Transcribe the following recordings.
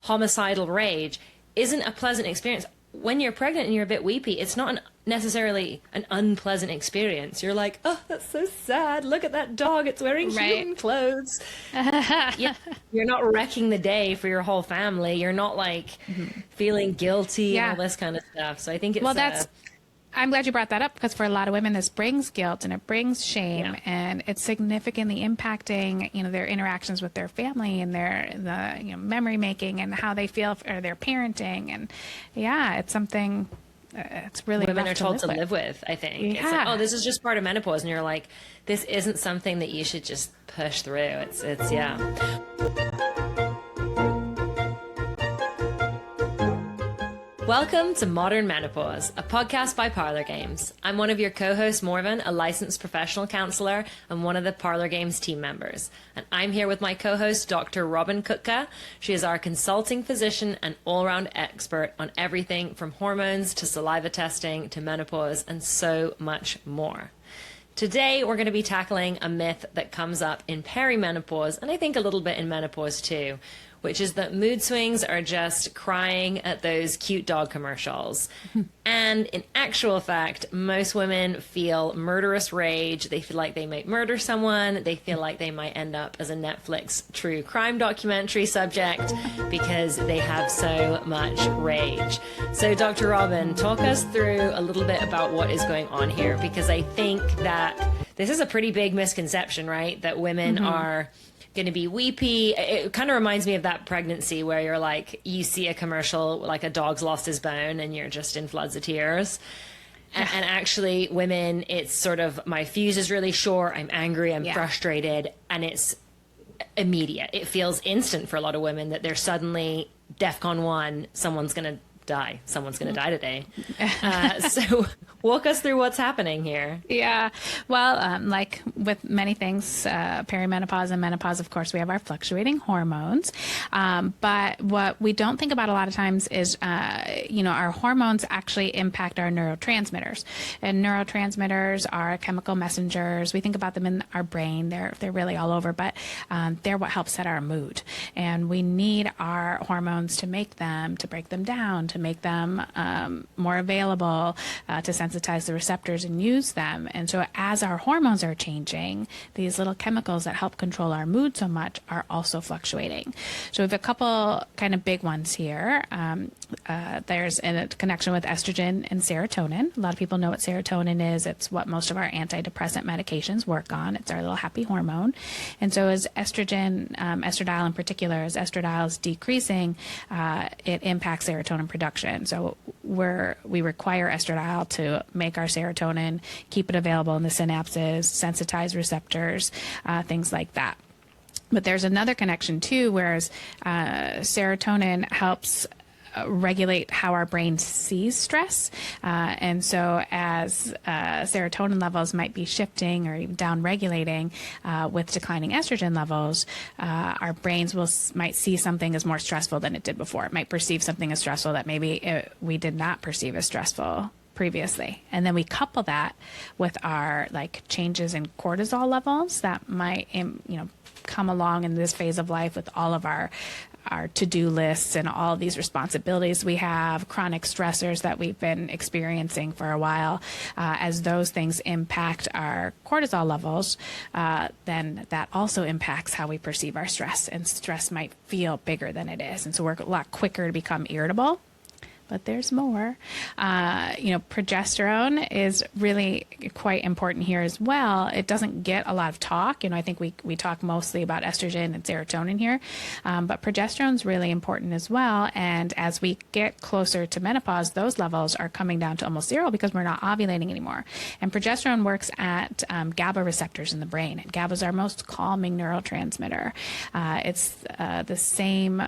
homicidal rage isn't a pleasant experience. When you're pregnant and you're a bit weepy, it's not necessarily an unpleasant experience. You're like, oh, that's so sad. Look at that dog. It's wearing human clothes. You're not wrecking the day for your whole family. You're not like feeling guilty and all this kind of stuff. So I think it's... I'm glad you brought that up, because for a lot of women, this brings guilt and it brings shame, and it's significantly impacting, their interactions with their family and the memory making and how they feel, or their parenting. And it's something it's really women are told to live with, I think. It's like, oh, this is just part of menopause. And you're like, this isn't something that you should just push through. It's Welcome to Modern Menopause, a podcast by Parlor Games. I'm one of your co-hosts, Morven, a licensed professional counselor and one of the Parlor Games team members. And I'm here with my co-host, Dr. Robyn Kutka. She is our consulting physician and all-around expert on everything from hormones to saliva testing to menopause and so much more. Today, we're going to be tackling a myth that comes up in perimenopause, and I think a little bit in menopause too, which is that mood swings are just crying at those cute dog commercials. And in actual fact, most women feel murderous rage. They feel like they might murder someone. They feel like they might end up as a Netflix true crime documentary subject because they have so much rage. So Dr. Robyn, talk us through a little bit about what is going on here, because I think that this is a pretty big misconception, right? That women are going to be weepy. It kind of reminds me of that pregnancy where you're like, you see a commercial like a dog's lost his bone and you're just in floods of tears. And actually women, it's sort of, my fuse is really short, I'm angry, I'm frustrated, and it's immediate. It feels instant for a lot of women that they're suddenly DEFCON 1, someone's going to die. Someone's going to die today. So walk us through what's happening here. Yeah. Well, like with many things, perimenopause and menopause, of course, we have our fluctuating hormones. But what we don't think about a lot of times is, our hormones actually impact our neurotransmitters. And neurotransmitters are chemical messengers. We think about them in our brain. They're really all over, but they're what helps set our mood. And we need our hormones to make them, to break them down, to make them more available, to sensitize the receptors and use them. And so as our hormones are changing, these little chemicals that help control our mood so much are also fluctuating. So we have a couple kind of big ones here. There's a connection with estrogen and serotonin. A lot of people know what serotonin is. It's what most of our antidepressant medications work on. It's our little happy hormone. And so as estrogen, estradiol in particular, as estradiol is decreasing, it impacts serotonin production. So we require estradiol to make our serotonin, keep it available in the synapses, sensitize receptors, things like that. But there's another connection too, whereas serotonin helps regulate how our brain sees stress. And so as serotonin levels might be shifting or even down-regulating with declining estrogen levels, our brains might see something as more stressful than it did before. It might perceive something as stressful that maybe we did not perceive as stressful previously. And then we couple that with our changes in cortisol levels that might come along in this phase of life with all of our to-do lists and all these responsibilities we have, chronic stressors that we've been experiencing for a while. As those things impact our cortisol levels, then that also impacts how we perceive our stress, and stress might feel bigger than it is. And so we're a lot quicker to become irritable. But there's more. Progesterone is really quite important here as well. It doesn't get a lot of talk. I think we talk mostly about estrogen and serotonin here, but progesterone is really important as well. And as we get closer to menopause, those levels are coming down to almost zero because we're not ovulating anymore. And progesterone works at GABA receptors in the brain. And GABA is our most calming neurotransmitter. It's the same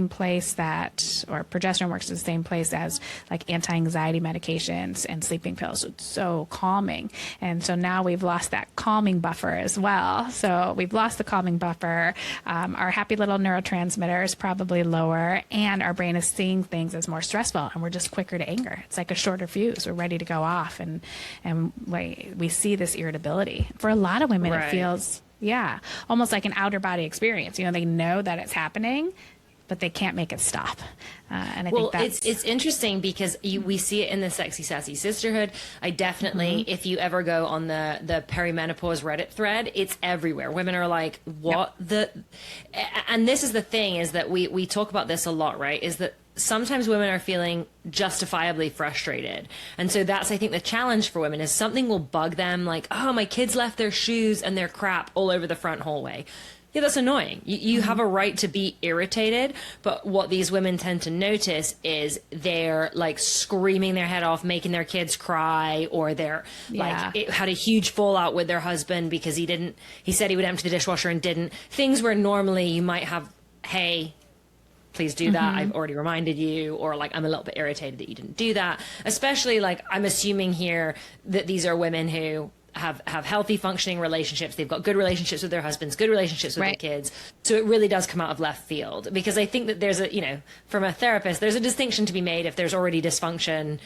place or progesterone works in the same place as anti-anxiety medications and sleeping pills. It's so calming. And so now we've lost that calming buffer as well. So we've lost the calming buffer. Our happy little neurotransmitter is probably lower, and our brain is seeing things as more stressful, and we're just quicker to anger. It's like a shorter fuse. We're ready to go off, and we see this irritability. For a lot of women, It feels, almost like an outer body experience. They know that it's happening, but they can't make it stop. And I Well, think it's interesting because we see it in the Sexy Sassy Sisterhood. I definitely, if you ever go on the perimenopause Reddit thread, it's everywhere. Women are like, what and this is the thing, is that we talk about this a lot, right? Is that sometimes women are feeling justifiably frustrated. And so that's, I think, the challenge for women is something will bug them, like, oh, my kids left their shoes and their crap all over the front hallway. Yeah, that's annoying. You have a right to be irritated, but what these women tend to notice is they're like screaming their head off, making their kids cry, or they're like, it had a huge fallout with their husband because he said he would empty the dishwasher and didn't. Things where normally you might have, hey, please do that. I've already reminded you, or like, I'm a little bit irritated that you didn't do that. Especially like, I'm assuming here that these are women who have healthy functioning relationships. They've got good relationships with their husbands, good relationships with their kids. So it really does come out of left field, because I think that there's a, from a therapist, there's a distinction to be made. If there's already dysfunction,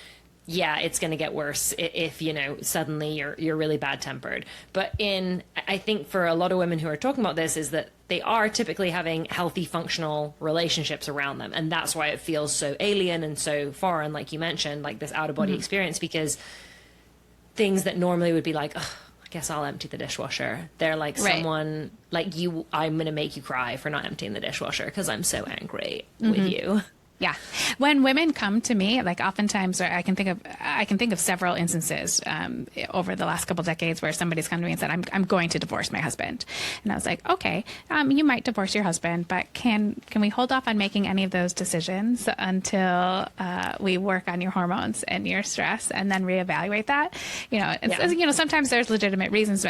yeah, it's going to get worse if, suddenly you're really bad tempered. But I think for a lot of women who are talking about this is that they are typically having healthy functional relationships around them. And that's why it feels so alien and so foreign, like you mentioned, like this out of body experience, because things that normally would be like, oh, I guess I'll empty the dishwasher. They're like someone like you, I'm going to make you cry for not emptying the dishwasher because I'm so angry with you. Yeah. When women come to me, like oftentimes I can think of several instances over the last couple of decades where somebody's come to me and said, I'm going to divorce my husband. And I was like, okay, you might divorce your husband, but can we hold off on making any of those decisions until we work on your hormones and your stress and then reevaluate that? Sometimes there's legitimate reasons,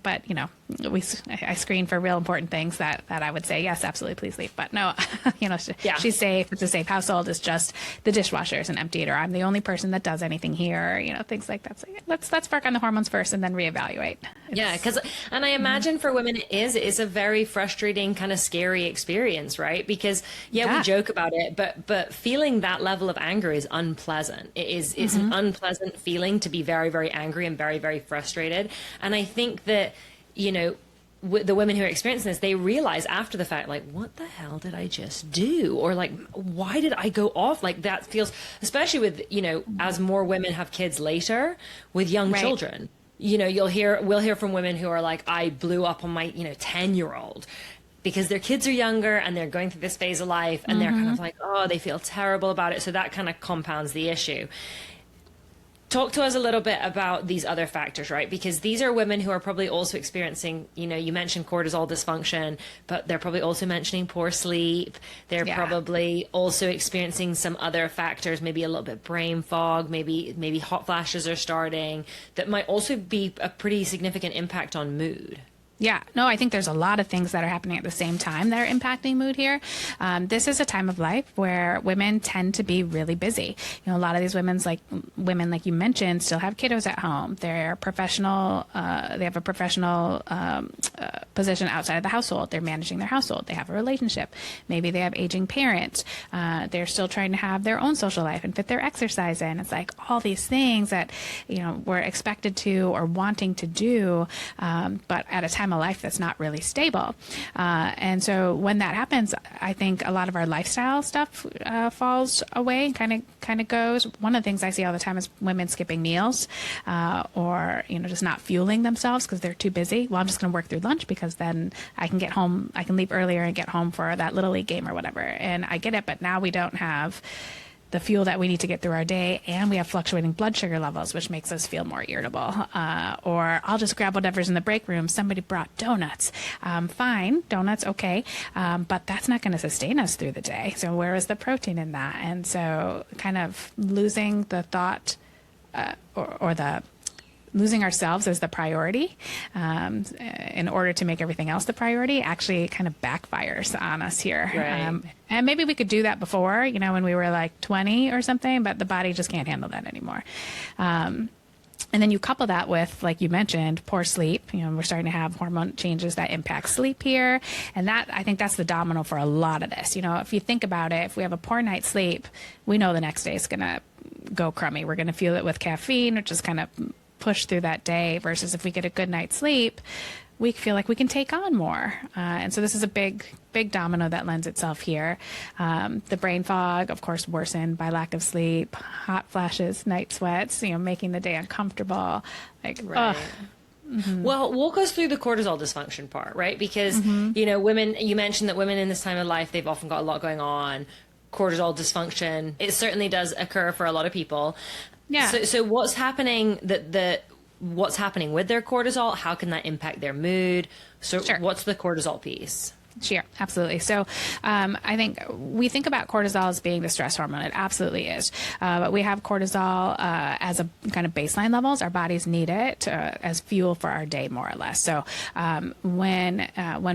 but I screen for real important things that I would say, yes, absolutely, please leave. But no, she's safe. It's a safe household. It's just the dishwasher isn't emptied, or I'm the only person that does anything here. Things like that. So let's work on the hormones first and then reevaluate. And I imagine for women it's a very frustrating, kind of scary experience, right? Because we joke about it, but feeling that level of anger is unpleasant. It's an unpleasant feeling to be very, very angry and very, very frustrated. And I think that the women who are experiencing this, they realize after the fact, like, what the hell did I just do? Or like, why did I go off? Like, that feels, especially with, as more women have kids later with young children, we'll hear from women who are like, I blew up on my, 10-year-old because their kids are younger and they're going through this phase of life and they're kind of like, oh, they feel terrible about it. So that kind of compounds the issue. Talk to us a little bit about these other factors, right? Because these are women who are probably also experiencing, you mentioned cortisol dysfunction, but they're probably also mentioning poor sleep. They're probably also experiencing some other factors, maybe a little bit brain fog, maybe hot flashes are starting, that might also be a pretty significant impact on mood. Yeah, no, I think there's a lot of things that are happening at the same time that are impacting mood here. This is a time of life where women tend to be really busy. A lot of these women, like you mentioned, still have kiddos at home. They're professional. They have a professional position outside of the household. They're managing their household. They have a relationship. Maybe they have aging parents. They're still trying to have their own social life and fit their exercise in. It's like all these things that, we're expected to or wanting to do, but at a time of life that's not really stable. And so when that happens, I think a lot of our lifestyle stuff falls away and kind of goes. One of the things I see all the time is women skipping meals or, just not fueling themselves because they're too busy. Well, I'm just going to work through lunch because then I can get home. I can leave earlier and get home for that Little League game or whatever. And I get it, but now we don't have the fuel that we need to get through our day, and we have fluctuating blood sugar levels, which makes us feel more irritable. Or I'll just grab whatever's in the break room. Somebody brought donuts. Fine, donuts, okay, but that's not going to sustain us through the day. So where is the protein in that? And so kind of losing the thought or the losing ourselves as the priority in order to make everything else the priority actually kind of backfires on us here. Right. And maybe we could do that before, when we were like 20 or something, but the body just can't handle that anymore. And then you couple that with, like you mentioned, poor sleep. We're starting to have hormone changes that impact sleep here. And I think that's the domino for a lot of this. If you think about it, if we have a poor night's sleep, we know the next day is going to go crummy. We're going to feel it with caffeine, which is kind of push through that day, versus if we get a good night's sleep, we feel like we can take on more. And so this is a big domino that lends itself here. The brain fog, of course, worsened by lack of sleep, hot flashes, night sweats, making the day uncomfortable. Like, right. Well, walk us through the cortisol dysfunction part, right? Because, women, you mentioned that women in this time of life, they've often got a lot going on. Cortisol dysfunction, it certainly does occur for a lot of people. Yeah. So what's happening what's happening with their cortisol? How can that impact their mood? So Sure. What's the cortisol piece? Sure, absolutely. So I think we think about cortisol as being the stress hormone. It absolutely is. But we have cortisol as a kind of baseline levels. Our bodies need it as fuel for our day, more or less. So when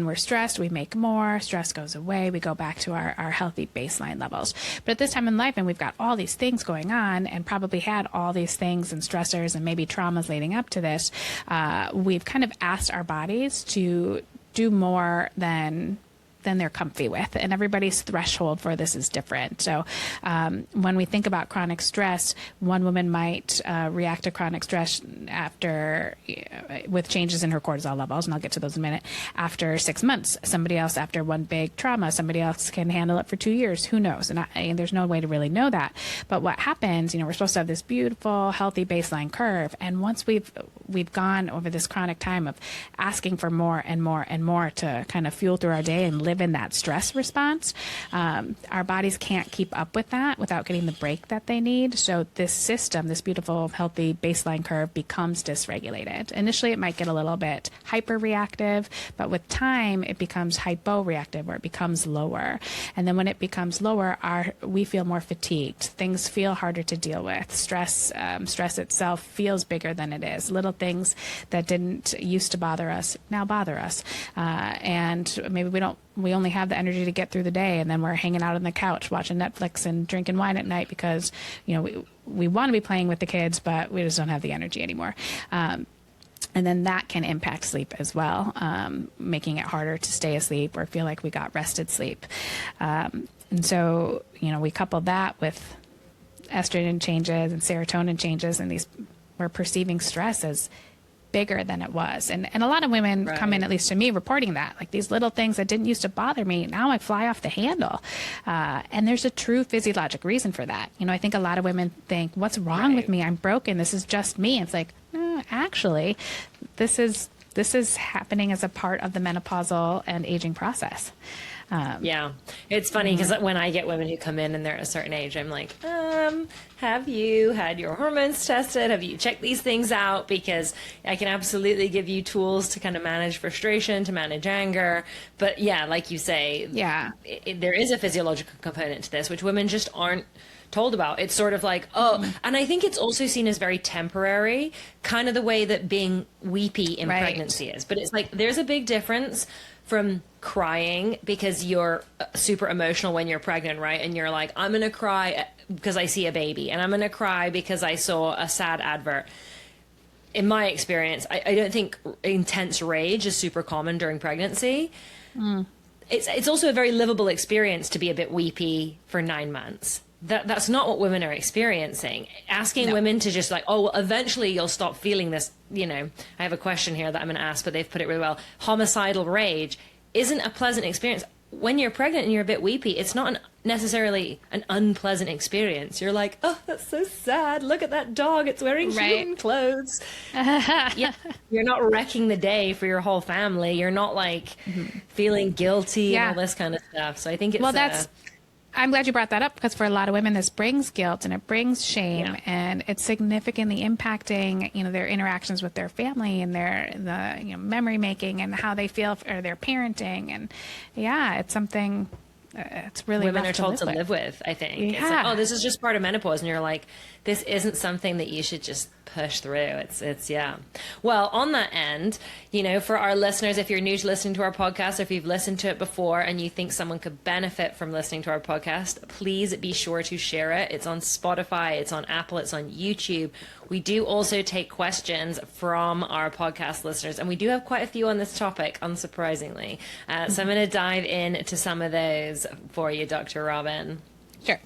we're stressed, we make more. Stress goes away. We go back to our healthy baseline levels. But at this time in life, and we've got all these things going on and probably had all these things and stressors and maybe traumas leading up to this, we've kind of asked our bodies to do more than they're comfy with. And everybody's threshold for this is different. So when we think about chronic stress, one woman might react to chronic stress after with changes in her cortisol levels, and I'll get to those in a minute, after 6 months. Somebody else after one big trauma. Somebody else can handle it for 2 years. Who knows? And there's no way to really know that. But what happens, we're supposed to have this beautiful, healthy baseline curve. And once we've gone over this chronic time of asking for more and more and more to kind of fuel through our day and live in that stress response, our bodies can't keep up with that without getting the break that they need. So this system, this beautiful, healthy baseline curve, becomes dysregulated. Initially, it might get a little bit hyperreactive, but with time, it becomes hyporeactive, where it becomes lower. And then when it becomes lower, we feel more fatigued. Things feel harder to deal with. Stress itself feels bigger than it is. Little things that didn't used to bother us now bother us, and maybe we only have the energy to get through the day, and then we're hanging out on the couch watching Netflix and drinking wine at night because we want to be playing with the kids, but we just don't have the energy anymore. And then that can impact sleep as well, making it harder to stay asleep or feel like we got rested sleep. And so we couple that with estrogen changes and serotonin changes, and we're perceiving stress as bigger than it was. And a lot of women come in, at least to me, reporting that, like, these little things that didn't used to bother me, now I fly off the handle. And there's a true physiologic reason for that. I think a lot of women think, what's wrong with me? I'm broken. This is just me. It's like, no, actually, this is happening as a part of the menopausal and aging process. Yeah, it's funny because when I get women who come in and they're at a certain age, I'm like, have you had your hormones tested? Have you checked these things out? Because I can absolutely give you tools to kind of manage frustration, to manage anger. But yeah, like you say, there is a physiological component to this, which women just aren't told about. It's sort of like, and I think it's also seen as very temporary, kind of the way that being weepy in pregnancy is. But it's like, there's a big difference from crying because you're super emotional when you're pregnant, right? And you're like, I'm going to cry because I see a baby, and I'm going to cry because I saw a sad advert. In my experience, I don't think intense rage is super common during pregnancy. It's also a very livable experience to be a bit weepy for 9 months. That's not what women are experiencing. Asking women to just like, well, eventually you'll stop feeling this, I have a question here that I'm going to ask, but they've put it really well. Homicidal rage isn't a pleasant experience. When you're pregnant and you're a bit weepy, it's not necessarily an unpleasant experience. You're like, oh, that's so sad. Look at that dog. It's wearing human clothes. You're not wrecking the day for your whole family. You're not like feeling guilty and all this kind of stuff. So I think it's... I'm glad you brought that up, because for a lot of women, this brings guilt and it brings shame, and it's significantly impacting, their interactions with their family and the memory making and how they feel, or their parenting. And it's something it's really women rough are told to live live with, I think. It's like, oh, this is just part of menopause. And you're like, this isn't something that you should just push through. It's Well, on that end, for our listeners, if you're new to listening to our podcast, if you've listened to it before and you think someone could benefit from listening to our podcast, please be sure to share it. It's on Spotify, it's on Apple, it's on YouTube. We do also take questions from our podcast listeners, and we do have quite a few on this topic, unsurprisingly. So I'm going to dive into some of those for you, Dr. Robyn. Sure.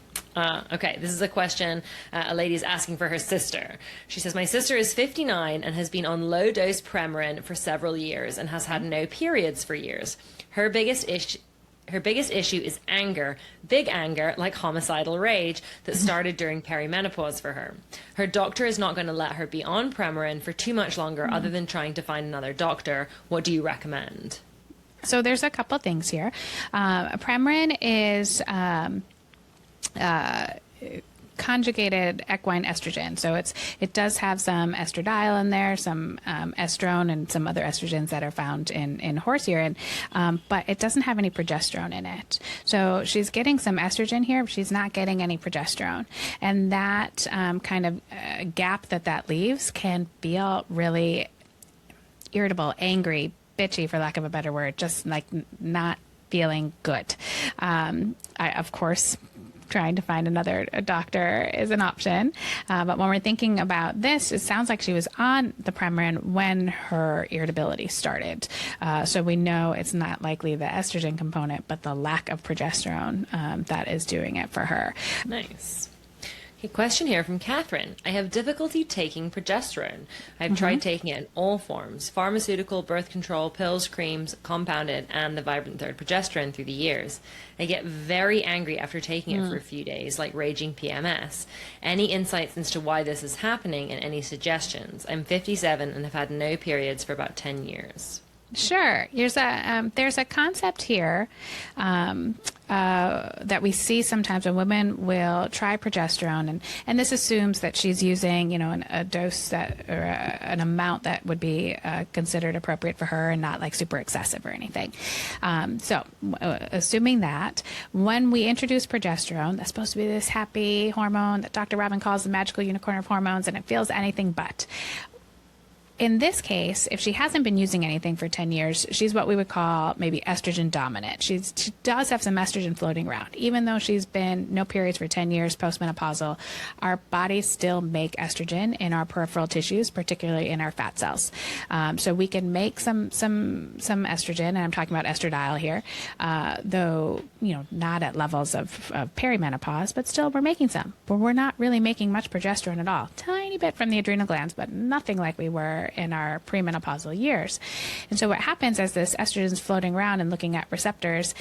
Okay, this is a question a lady is asking for her sister. She says, my sister is 59 and has been on low-dose Premarin for several years and has had no periods for years. Her biggest issue is anger, big anger, like homicidal rage, that started during perimenopause for her. Her doctor is not going to let her be on Premarin for too much longer other than trying to find another doctor. What do you recommend? So there's a couple things here. Premarin is conjugated equine estrogen. So it does have some estradiol in there, some estrone, and some other estrogens that are found in horse urine, but it doesn't have any progesterone in it. So she's getting some estrogen here, but she's not getting any progesterone. And that kind of gap that leaves can feel really irritable, angry, bitchy, for lack of a better word, just like not feeling good. Of course, trying to find another doctor is an option. But when we're thinking about this, it sounds like she was on the Premarin when her irritability started. So we know it's not likely the estrogen component, but the lack of progesterone that is doing it for her. Nice. Okay, question here from Catherine. I have difficulty taking progesterone. I've tried taking it in all forms, pharmaceutical, birth control, pills, creams, compounded, and the Vibrant Third progesterone through the years. I get very angry after taking it for a few days, like raging PMS. Any insights as to why this is happening and any suggestions? I'm 57 and have had no periods for about 10 years. Sure. There's a concept here that we see sometimes when women will try progesterone, and this assumes that she's using, a dose or an amount that would be considered appropriate for her and not like super excessive or anything. So assuming that, when we introduce progesterone, that's supposed to be this happy hormone that Dr. Robyn calls the magical unicorn of hormones, and it feels anything but. In this case, if she hasn't been using anything for 10 years, she's what we would call maybe estrogen dominant. She does have some estrogen floating around. Even though she's been no periods for 10 years postmenopausal, our bodies still make estrogen in our peripheral tissues, particularly in our fat cells. So we can make some estrogen, and I'm talking about estradiol here, though not at levels of perimenopause, but still we're making some. But we're not really making much progesterone at all. Tiny bit from the adrenal glands, but nothing like we were in our premenopausal years. And so what happens as this estrogen is floating around and looking at receptors,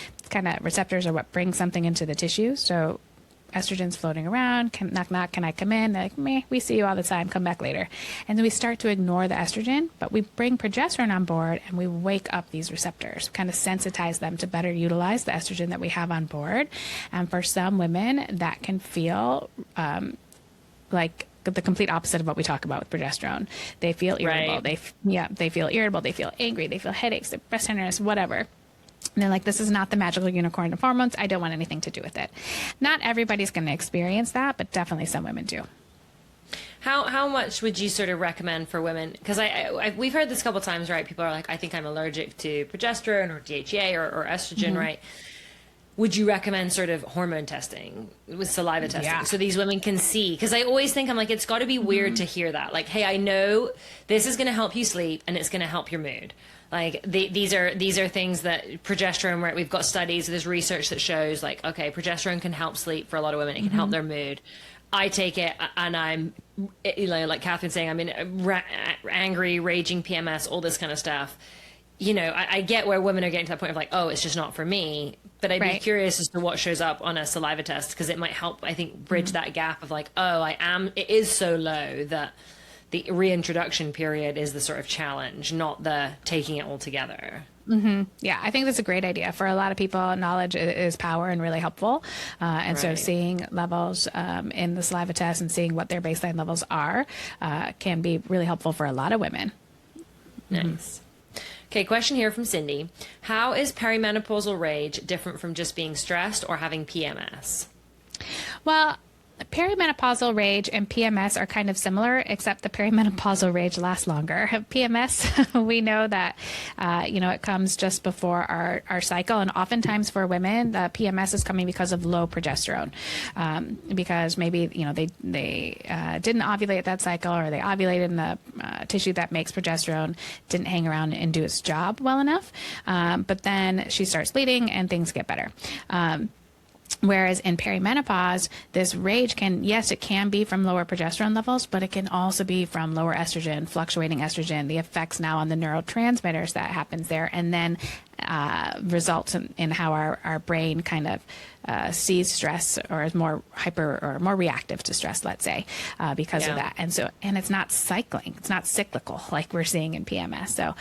receptors are what bring something into the tissue. So estrogen's floating around, knock, knock, can I come in? They're like, meh, we see you all the time, come back later. And then we start to ignore the estrogen, but we bring progesterone on board and we wake up these receptors, kind of sensitize them to better utilize the estrogen that we have on board. And for some women, that can feel like the complete opposite of what we talk about with progesterone. They feel irritable. Right. They feel irritable. They feel angry. They feel headaches, breast tenderness, whatever. And they're like, this is not the magical unicorn of hormones. I don't want anything to do with it. Not everybody's going to experience that, but definitely some women do. How much would you sort of recommend for women? Because we've heard this a couple of times, right? People are like, I think I'm allergic to progesterone or DHEA or estrogen, right? Would you recommend sort of hormone testing with saliva testing so these women can see? Because I always think, I'm like, it's got to be weird to hear that. Like, hey, I know this is going to help you sleep and it's going to help your mood. Like these are things that progesterone, where we've got studies, there's research that shows like, okay, progesterone can help sleep for a lot of women. It can help their mood. I take it and I'm, like Catherine's saying, I'm in angry, raging PMS, all this kind of stuff. I get where women are getting to that point of like, oh, it's just not for me. But I'd be curious as to what shows up on a saliva test, because it might help, I think, bridge that gap of like, oh, it is so low that the reintroduction period is the sort of challenge, not the taking it all together. Yeah, I think that's a great idea. For a lot of people, knowledge is power and really helpful. So seeing levels in the saliva test and seeing what their baseline levels are can be really helpful for a lot of women. Nice. Okay, question here from Cindy. How is perimenopausal rage different from just being stressed or having PMS? Well, perimenopausal rage and PMS are kind of similar, except the perimenopausal rage lasts longer. PMS, we know that, it comes just before our cycle. And oftentimes for women, the PMS is coming because of low progesterone, because maybe, they didn't ovulate that cycle, or they ovulated in the tissue that makes progesterone didn't hang around and do its job well enough. But then she starts bleeding and things get better. Whereas in perimenopause, this rage it can be from lower progesterone levels, but it can also be from lower estrogen, fluctuating estrogen, the effects now on the neurotransmitters that happens there, and then results in how our brain kind of sees stress, or is more hyper or more reactive to stress, let's say, because of that. And it's not cycling, it's not cyclical like we're seeing in PMS. So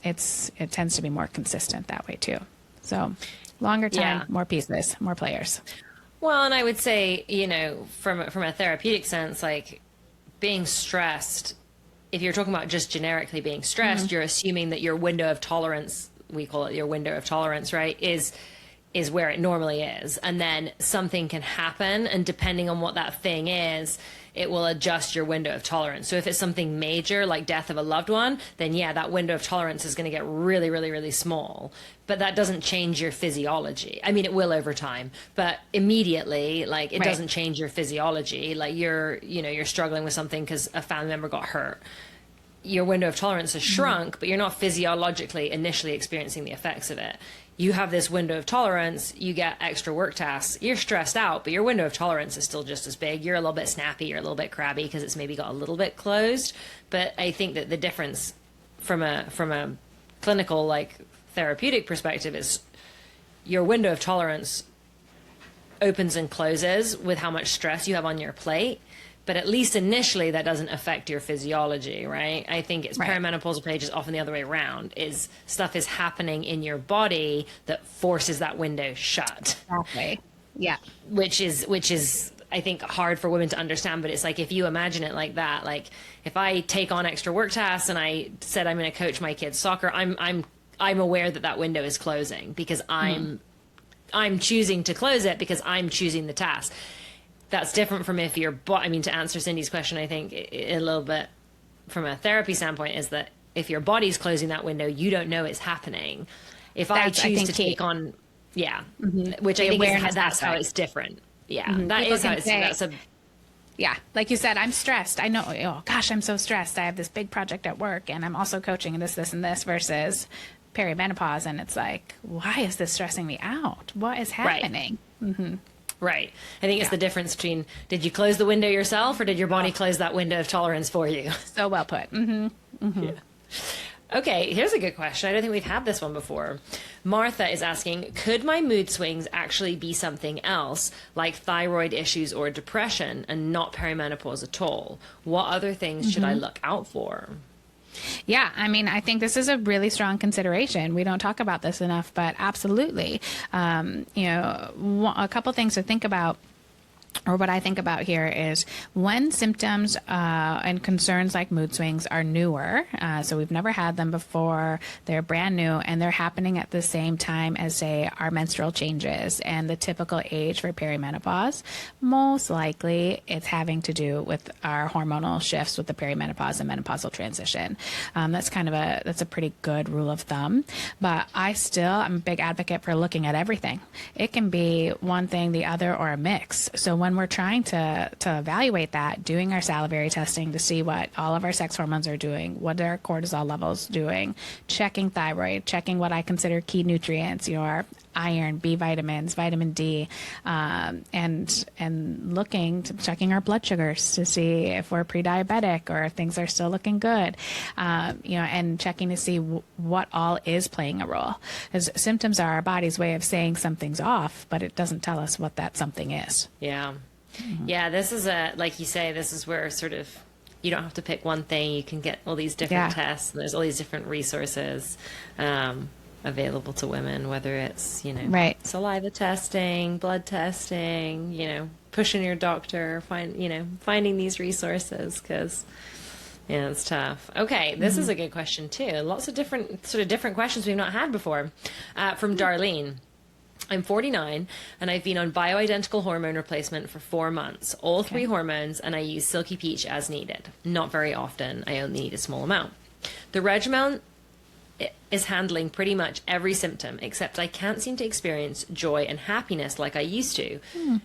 it tends to be more consistent that way too. So longer time, more pieces, more players. Well, and I would say, from a therapeutic sense, like being stressed, if you're talking about just generically being stressed, you're assuming that your window of tolerance, we call it your window of tolerance, right, is where it normally is. And then something can happen, and depending on what that thing is, it will adjust your window of tolerance. So if it's something major, like death of a loved one, then that window of tolerance is going to get really, really, really small. But that doesn't change your physiology. I mean, it will over time, but immediately, like, it doesn't change your physiology. Like, you're struggling with something because a family member got hurt. Your window of tolerance has shrunk, but you're not physiologically initially experiencing the effects of it. You have this window of tolerance, you get extra work tasks, you're stressed out, but your window of tolerance is still just as big. You're a little bit snappy, you're a little bit crabby because it's maybe got a little bit closed. But I think that the difference from a clinical, like, therapeutic perspective is your window of tolerance opens and closes with how much stress you have on your plate. But at least initially, that doesn't affect your physiology, right? I think it's perimenopausal page is often the other way around, is stuff is happening in your body that forces that window shut. Exactly. Yeah. Which is, I think, hard for women to understand. But it's like, if you imagine it like that, like if I take on extra work tasks and I said I'm going to coach my kids soccer, I'm aware that window is closing because I'm choosing to close it because I'm choosing the task. That's different from if to answer Cindy's question, I think a little bit from a therapy standpoint, is that if your body's closing that window, you don't know it's happening. If I choose to take on, which I think that's how it's different. Yeah, that is how it's, like you said, I'm stressed. I know, oh gosh, I'm so stressed. I have this big project at work and I'm also coaching this, and this versus perimenopause. And it's like, why is this stressing me out? What is happening? Right. I think it's the difference between, did you close the window yourself or did your body close that window of tolerance for you? So well put. Yeah. Okay, here's a good question. I don't think we've had this one before. Martha is asking, could my mood swings actually be something else, like thyroid issues or depression, and not perimenopause at all? What other things should I look out for? Yeah, I mean, I think this is a really strong consideration. We don't talk about this enough, but absolutely. A couple things to think about, or what I think about here, is when symptoms and concerns like mood swings are newer, so we've never had them before, they're brand new, and they're happening at the same time as, say, our menstrual changes and the typical age for perimenopause, most likely it's having to do with our hormonal shifts with the perimenopause and menopausal transition. That's a pretty good rule of thumb, but I'm a big advocate for looking at everything. It can be one thing, the other, or a mix. So when we're trying to evaluate that, doing our salivary testing to see what all of our sex hormones are doing, what are our cortisol levels doing, checking thyroid, checking what I consider key nutrients, our iron, B vitamins, vitamin D, and checking our blood sugars to see if we're pre-diabetic or if things are still looking good, and checking to see what all is playing a role. Because symptoms are our body's way of saying something's off, but it doesn't tell us what that something is. Yeah. Yeah, this is like you say, this is where sort of you don't have to pick one thing. You can get all these different tests, and there's all these different resources available to women, whether it's, saliva testing, blood testing, pushing your doctor, finding these resources, because it's tough. Okay, this is a good question too. Lots of different questions we've not had before. From Darlene. I'm 49 and I've been on bioidentical hormone replacement for 4 months, all 3 hormones, and I use Silky Peach as needed. Not very often. I only need a small amount. The regimen is handling pretty much every symptom, except I can't seem to experience joy and happiness like I used to.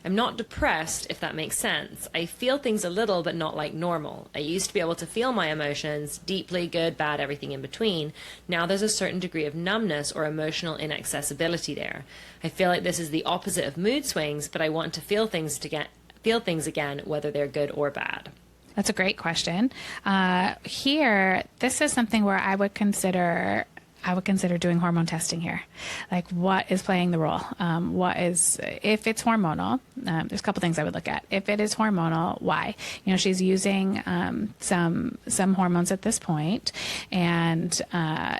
I'm not depressed, if that makes sense. I feel things a little, but not like normal. I used to be able to feel my emotions deeply, good, bad, everything in between. Now there's a certain degree of numbness or emotional inaccessibility there. I feel like this is the opposite of mood swings, but I want to feel things again, whether they're good or bad. That's a great question. Here, this is something where I would consider doing hormone testing here. Like, what is playing the role? If it's hormonal, there's a couple things I would look at. If it is hormonal, why? She's using some hormones at this point, and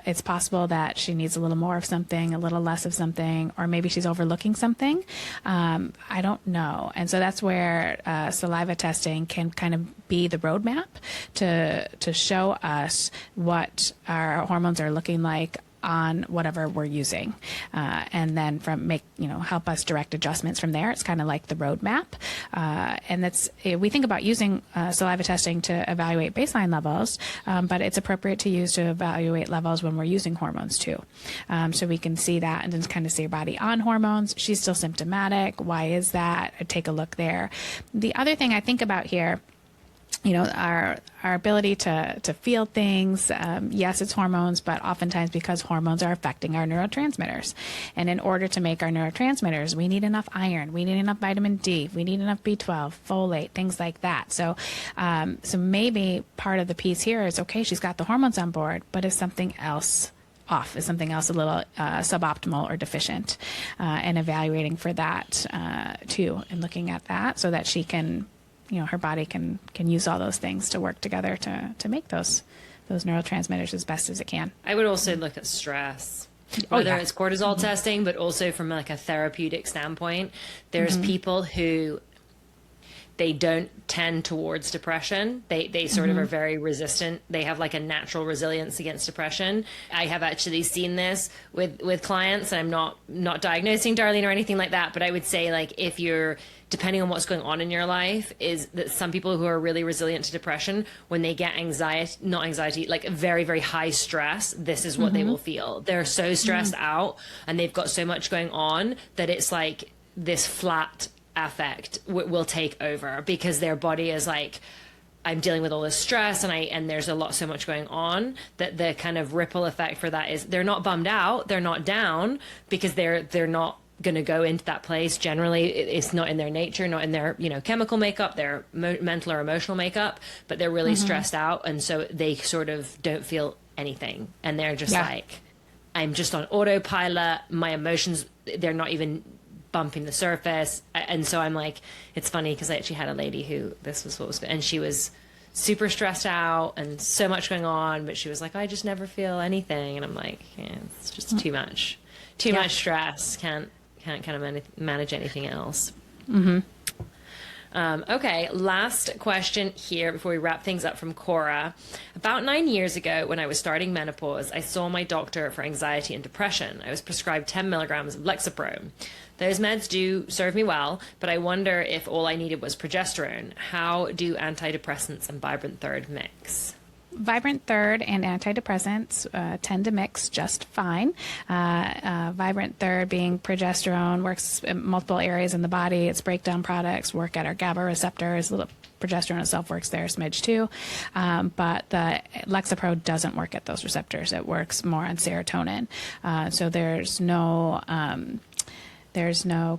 it's possible that she needs a little more of something, a little less of something, or maybe she's overlooking something. I don't know. And so that's where saliva testing can kind of be the roadmap to show us what our hormones are looking like on whatever we're using, and then help us direct adjustments from there. It's kind of like the roadmap, and we think about using saliva testing to evaluate baseline levels, but it's appropriate to use to evaluate levels when we're using hormones too. So we can see that and then kind of see your body on hormones. She's still symptomatic. Why is that? I'd take a look there. The other thing I think about here, our ability to feel things. Yes, it's hormones, but oftentimes because hormones are affecting our neurotransmitters. And in order to make our neurotransmitters, we need enough iron, we need enough vitamin D, we need enough B12, folate, things like that. So maybe part of the piece here is, okay, she's got the hormones on board, but is something else off? Is something else a little suboptimal or deficient? And evaluating for that too, and looking at that so that she can, her body can use all those things to work together to make those neurotransmitters as best as it can. I would also look at stress, whether it's cortisol testing, but also from like a therapeutic standpoint. There's people who they don't tend towards depression. They sort of are very resistant. They have like a natural resilience against depression. I have actually seen this with clients, and I'm not diagnosing Darlene or anything like that, but I would say, like, if you're, depending on what's going on in your life, is that some people who are really resilient to depression, when they get like very, very high stress, this is what they will feel. They're so stressed out and they've got so much going on that it's like this flat affect will take over, because their body is like, I'm dealing with all this stress and there's so much going on, that the kind of ripple effect for that is they're not bummed out, they're not down, because they're not going to go into that place. Generally, it's not in their nature, not in their chemical makeup, their mental or emotional makeup, but they're really stressed out, and so they sort of don't feel anything, and they're just like, I'm just on autopilot, my emotions, they're not even bumping the surface. And so I'm like, it's funny because I actually had a lady who this was what was, and she was super stressed out and so much going on, but she was like, I just never feel anything. And I'm like, yeah, it's just too much stress. Can't kind of manage anything else. Okay, last question here before we wrap things up from Cora. About 9 years ago, when I was starting menopause, I saw my doctor for anxiety and depression. I was prescribed 10 milligrams of Lexapro. Those meds do serve me well, but I wonder if all I needed was progesterone. How do antidepressants and Vibrant Third mix? Vibrant Third and antidepressants tend to mix just fine. Vibrant Third, being progesterone, works in multiple areas in the body. Its breakdown products work at our GABA receptors. Progesterone itself works there a smidge too, but the Lexapro doesn't work at those receptors. It works more on serotonin. So there's no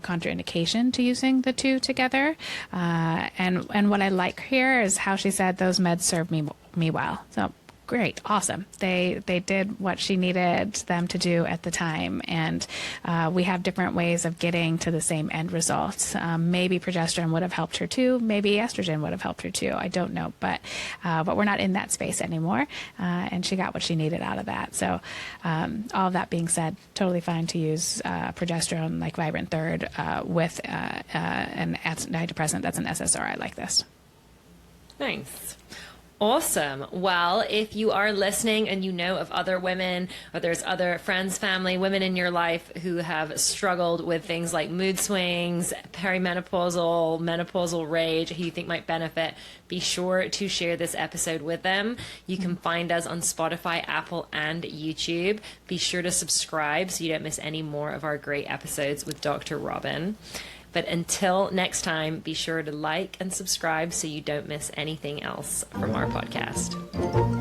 contraindication to using the two together. And what I like here is how she said those meds serve me well. So great, awesome. They did what she needed them to do at the time, and we have different ways of getting to the same end results. Maybe progesterone would have helped her too. Maybe estrogen would have helped her too. I don't know, but we're not in that space anymore, and she got what she needed out of that. So all of that being said, totally fine to use progesterone like Vibrant Third with an antidepressant that's an SSRI like this. Nice. Awesome. Well, if you are listening and you know of other women, or there's other friends, family, women in your life who have struggled with things like mood swings, perimenopausal, menopausal rage, who you think might benefit, be sure to share this episode with them. You can find us on Spotify, Apple, and YouTube. Be sure to subscribe so you don't miss any more of our great episodes with Dr. Robyn. But until next time, be sure to like and subscribe so you don't miss anything else from our podcast.